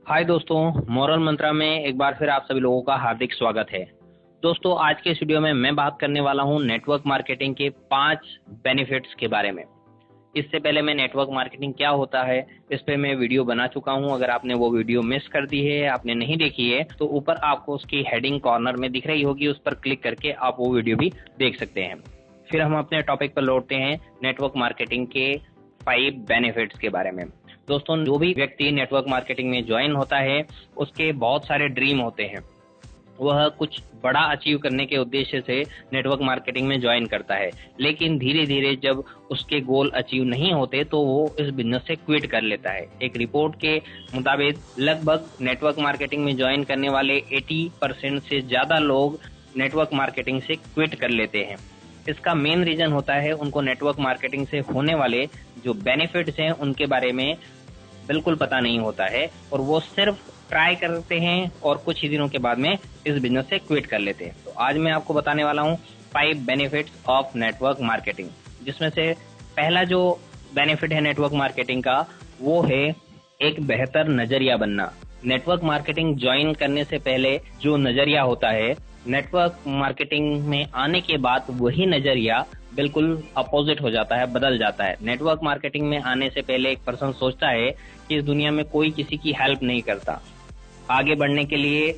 हाय दोस्तों, मॉरल मंत्रा में एक बार फिर आप सभी लोगों का हार्दिक स्वागत है। दोस्तों, आज के इस वीडियो में मैं बात करने वाला हूं नेटवर्क मार्केटिंग के 5 बेनिफिट्स के बारे में। इससे पहले मैं नेटवर्क मार्केटिंग क्या होता है इस पे मैं वीडियो बना चुका हूं। अगर आपने वो वीडियो मिस कर दी है, आपने नहीं देखी है, तो ऊपर आपको उसकी हेडिंग कॉर्नर में दिख रही होगी, उस पर क्लिक करके आप वो वीडियो भी देख सकते हैं। फिर हम अपने टॉपिक पर लौटते हैं नेटवर्क मार्केटिंग के 5 बेनिफिट्स के बारे में। दोस्तों, जो भी व्यक्ति नेटवर्क मार्केटिंग में ज्वाइन होता है उसके बहुत सारे ड्रीम होते हैं। वह कुछ बड़ा अचीव करने के उद्देश्य से नेटवर्क मार्केटिंग में ज्वाइन करता है, लेकिन धीरे धीरे जब उसके गोल अचीव नहीं होते तो वो इस बिजनेस से क्विट कर लेता है। एक रिपोर्ट के मुताबिक लगभग नेटवर्क मार्केटिंग में ज्वाइन करने वाले 80% से ज्यादा लोग नेटवर्क मार्केटिंग से क्विट कर लेते हैं। इसका मेन रीजन होता है उनको नेटवर्क मार्केटिंग से होने वाले जो बेनिफिट्स हैं उनके बारे में बिल्कुल पता नहीं होता है, और वो सिर्फ ट्राई करते हैं और कुछ ही दिनों के बाद में इस बिजनेस से क्विट कर लेते हैं। तो आज मैं आपको बताने वाला हूँ 5 बेनिफिट्स ऑफ नेटवर्क मार्केटिंग, जिसमें से पहला जो बेनिफिट है नेटवर्क मार्केटिंग का वो है एक बेहतर नजरिया बनना। नेटवर्क मार्केटिंग ज्वाइन करने से पहले जो नजरिया होता है, नेटवर्क मार्केटिंग में आने के बाद वही नजरिया बिल्कुल अपोजिट हो जाता है, बदल जाता है। नेटवर्क मार्केटिंग में आने से पहले एक पर्सन सोचता है कि इस दुनिया में कोई किसी की हेल्प नहीं करता। आगे बढ़ने के लिए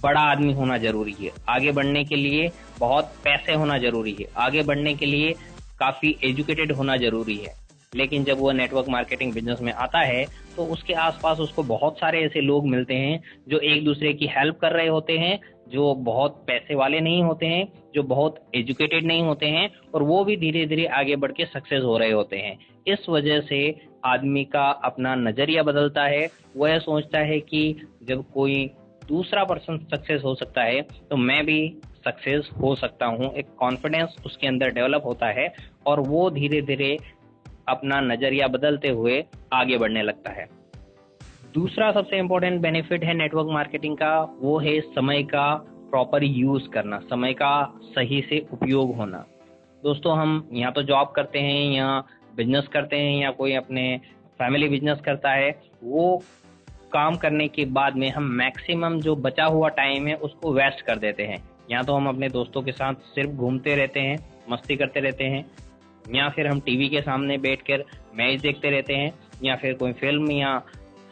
बड़ा आदमी होना जरूरी है, आगे बढ़ने के लिए बहुत पैसे होना जरूरी है, आगे बढ़ने के लिए काफी एजुकेटेड होना जरूरी है। लेकिन जब वो नेटवर्क मार्केटिंग बिजनेस में आता है तो उसके आसपास उसको बहुत सारे ऐसे लोग मिलते हैं जो एक दूसरे की हेल्प कर रहे होते हैं, जो बहुत पैसे वाले नहीं होते हैं, जो बहुत एजुकेटेड नहीं होते हैं, और वो भी धीरे धीरे आगे बढ़ के सक्सेस हो रहे होते हैं। इस वजह से आदमी का अपना नजरिया बदलता है। वह सोचता है कि जब कोई दूसरा पर्सन सक्सेस हो सकता है तो मैं भी सक्सेस हो सकता हूँ। एक कॉन्फिडेंस उसके अंदर डेवलप होता है और वो धीरे धीरे अपना नजरिया बदलते हुए आगे बढ़ने लगता है। दूसरा सबसे इम्पोर्टेंट बेनिफिट है नेटवर्क मार्केटिंग का, वो है समय का प्रॉपर यूज करना, समय का सही से उपयोग होना। दोस्तों, हम यहाँ तो जॉब करते हैं या बिजनेस करते हैं या कोई अपने फैमिली बिजनेस करता है, वो काम करने के बाद में हम मैक्सिमम जो बचा हुआ टाइम है उसको वेस्ट कर देते हैं। या तो हम अपने दोस्तों के साथ सिर्फ घूमते रहते हैं, मस्ती करते रहते हैं, या फिर हम टीवी के सामने बैठकर मैच देखते रहते हैं, या फिर कोई फिल्म या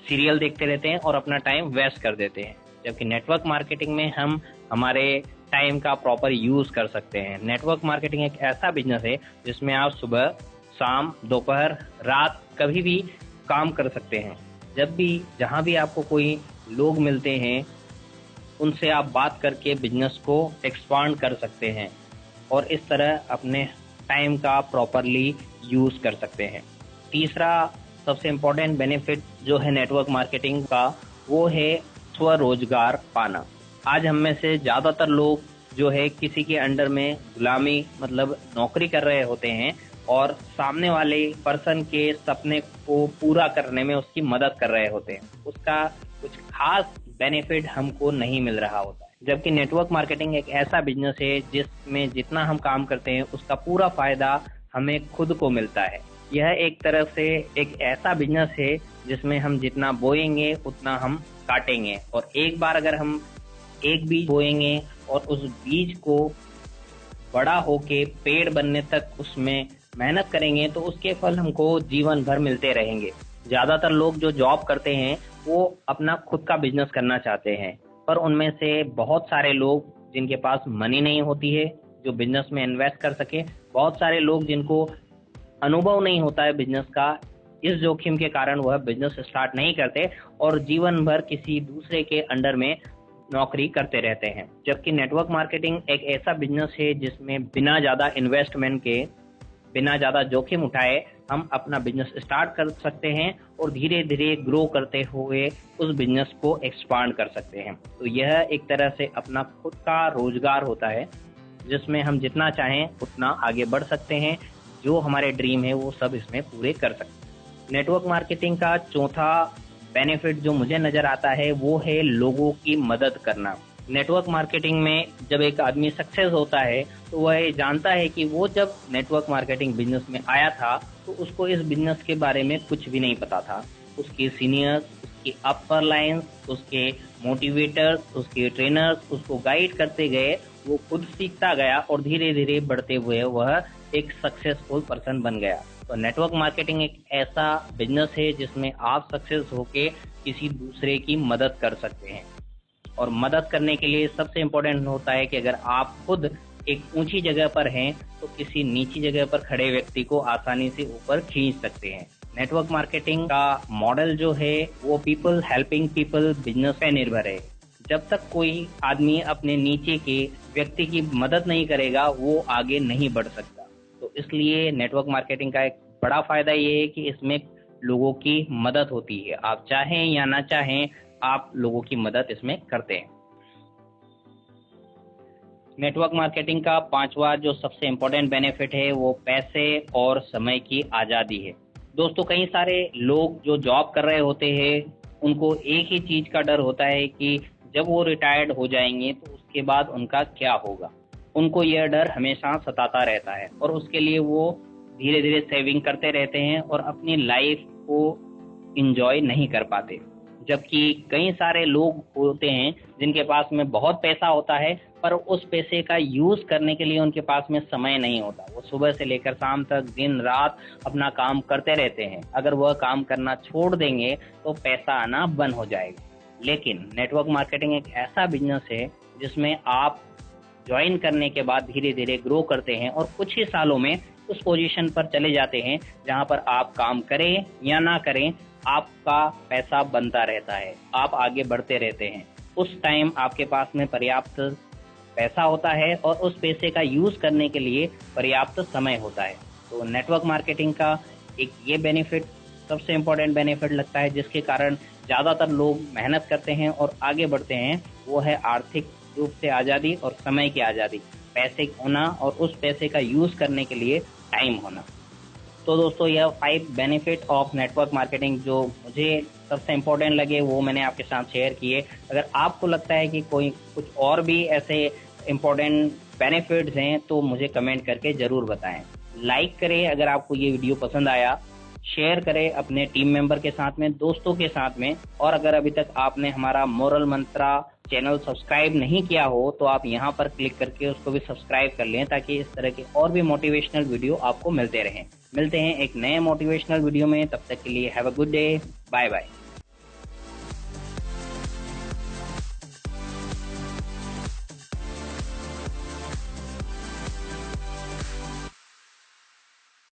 सीरियल देखते रहते हैं और अपना टाइम वेस्ट कर देते हैं। जबकि नेटवर्क मार्केटिंग में हम हमारे टाइम का प्रॉपर यूज कर सकते हैं। नेटवर्क मार्केटिंग एक ऐसा बिजनेस है जिसमें आप सुबह, शाम, दोपहर, रात कभी भी काम कर सकते हैं। जब भी जहां भी आपको कोई लोग मिलते हैं उनसे आप बात करके बिजनेस को एक्सपांड कर सकते हैं और इस तरह अपने टाइम का प्रॉपरली यूज कर सकते हैं। तीसरा सबसे इम्पोर्टेंट बेनिफिट जो है नेटवर्क मार्केटिंग का वो है स्वरोजगार पाना। आज हम में से ज्यादातर लोग जो है किसी के अंडर में गुलामी मतलब नौकरी कर रहे होते हैं और सामने वाले पर्सन के सपने को पूरा करने में उसकी मदद कर रहे होते हैं। उसका कुछ खास बेनिफिट हमको नहीं मिल रहा होता है। जबकि नेटवर्क मार्केटिंग एक ऐसा बिजनेस है जिसमें जितना हम काम करते हैं उसका पूरा फायदा हमें खुद को मिलता है। यह एक तरह से एक ऐसा बिजनेस है जिसमें हम जितना बोएंगे उतना हम काटेंगे, और एक बार अगर हम एक बीज बोएंगे और उस बीज को बड़ा होके पेड़ बनने तक उसमें मेहनत करेंगे तो उसके फल हमको जीवन भर मिलते रहेंगे। ज्यादातर लोग जो जॉब करते हैं वो अपना खुद का बिजनेस करना चाहते हैं, पर उनमें से बहुत सारे लोग जिनके पास मनी नहीं होती है जो बिजनेस में इन्वेस्ट कर सके, बहुत सारे लोग जिनको अनुभव नहीं होता है बिजनेस का, इस जोखिम के कारण वह बिजनेस स्टार्ट नहीं करते और जीवन भर किसी दूसरे के अंडर में नौकरी करते रहते हैं। जबकि नेटवर्क मार्केटिंग एक ऐसा बिजनेस है जिसमें बिना ज्यादा इन्वेस्टमेंट के, बिना ज्यादा जोखिम उठाए हम अपना बिजनेस स्टार्ट कर सकते हैं और धीरे धीरे ग्रो करते हुए उस बिजनेस को एक्सपांड कर सकते हैं। तो यह एक तरह से अपना खुद का रोजगार होता है जिसमें हम जितना चाहें उतना आगे बढ़ सकते हैं। जो हमारे ड्रीम है वो सब इसमें पूरे कर सकते हैं। नेटवर्क मार्केटिंग का चौथा बेनिफिट जो मुझे नजर आता है वो है लोगों की मदद करना। नेटवर्क मार्केटिंग में जब एक आदमी सक्सेस होता है तो वह जानता है कि वो जब नेटवर्क मार्केटिंग बिजनेस में आया था तो उसको इस बिजनेस के बारे में कुछ भी नहीं पता था। उसके सीनियर्स, उसकी अपर लाइन्स, उसके मोटिवेटर्स, उसके ट्रेनर्स उसको गाइड करते गए, वो खुद सीखता गया और धीरे धीरे बढ़ते हुए वह एक सक्सेसफुल पर्सन बन गया। तो नेटवर्क मार्केटिंग एक ऐसा बिजनेस है जिसमें आप सक्सेस होके किसी दूसरे की मदद कर सकते हैं। और मदद करने के लिए सबसे इम्पोर्टेंट होता है कि अगर आप खुद एक ऊंची जगह पर हैं तो किसी नीची जगह पर खड़े व्यक्ति को आसानी से ऊपर खींच सकते हैं। नेटवर्क मार्केटिंग का मॉडल जो है वो पीपल हेल्पिंग पीपल बिजनेस पे निर्भर है। जब तक कोई आदमी अपने नीचे के व्यक्ति की मदद नहीं करेगा वो आगे नहीं बढ़ सकता। तो इसलिए नेटवर्क मार्केटिंग का एक बड़ा फायदा ये है कि इसमें लोगों की मदद होती है। आप चाहें या ना चाहें आप लोगों की मदद इसमें करते हैं। नेटवर्क मार्केटिंग का पांचवा जो सबसे इम्पोर्टेंट बेनिफिट है वो पैसे और समय की आज़ादी है। दोस्तों, कई सारे लोग जो जॉब कर रहे होते हैं उनको एक ही चीज़ का डर होता है कि जब वो रिटायर्ड हो जाएंगे तो उसके बाद उनका क्या होगा। उनको यह डर हमेशा सताता रहता है और उसके लिए वो धीरे धीरे सेविंग करते रहते हैं और अपनी लाइफ को इंजॉय नहीं कर पाते। जबकि कई सारे लोग होते हैं जिनके पास में बहुत पैसा होता है पर उस पैसे का यूज करने के लिए उनके पास में समय नहीं होता। वो सुबह से लेकर शाम तक दिन रात अपना काम करते रहते हैं। अगर वह काम करना छोड़ देंगे तो पैसा आना बंद हो जाएगा। लेकिन नेटवर्क मार्केटिंग एक ऐसा बिजनेस है जिसमें आप ज्वाइन करने के बाद धीरे धीरे ग्रो करते हैं और कुछ ही सालों में उस पोजीशन पर चले जाते हैं जहां पर आप काम करें या ना करें आपका पैसा बनता रहता है, आप आगे बढ़ते रहते हैं। उस टाइम आपके पास में पर्याप्त पैसा होता है और उस पैसे का यूज करने के लिए पर्याप्त समय होता है। तो नेटवर्क मार्केटिंग का एक ये बेनिफिट सबसे इम्पोर्टेंट बेनिफिट लगता है जिसके कारण ज़्यादातर लोग मेहनत करते हैं और आगे बढ़ते हैं, वो है आर्थिक रूप से आज़ादी और समय की आज़ादी, पैसे होना और उस पैसे का यूज़ करने के लिए टाइम होना। तो दोस्तों, यह 5 बेनिफिट ऑफ नेटवर्क मार्केटिंग जो मुझे सबसे इम्पोर्टेंट लगे वो मैंने आपके साथ शेयर किए। अगर आपको लगता है कि कोई कुछ और भी ऐसे इम्पोर्टेंट बेनिफिट्स हैं तो मुझे कमेंट करके ज़रूर बताएं। लाइक करें अगर आपको ये वीडियो पसंद आया, शेयर करें अपने टीम मेंबर के साथ में, दोस्तों के साथ में। और अगर अभी तक आपने हमारा मोरल मंत्रा चैनल सब्सक्राइब नहीं किया हो तो आप यहाँ पर क्लिक करके उसको भी सब्सक्राइब कर लें ताकि इस तरह के और भी मोटिवेशनल वीडियो आपको मिलते रहें। मिलते हैं एक नए मोटिवेशनल वीडियो में, तब तक के लिए have a good day, bye bye.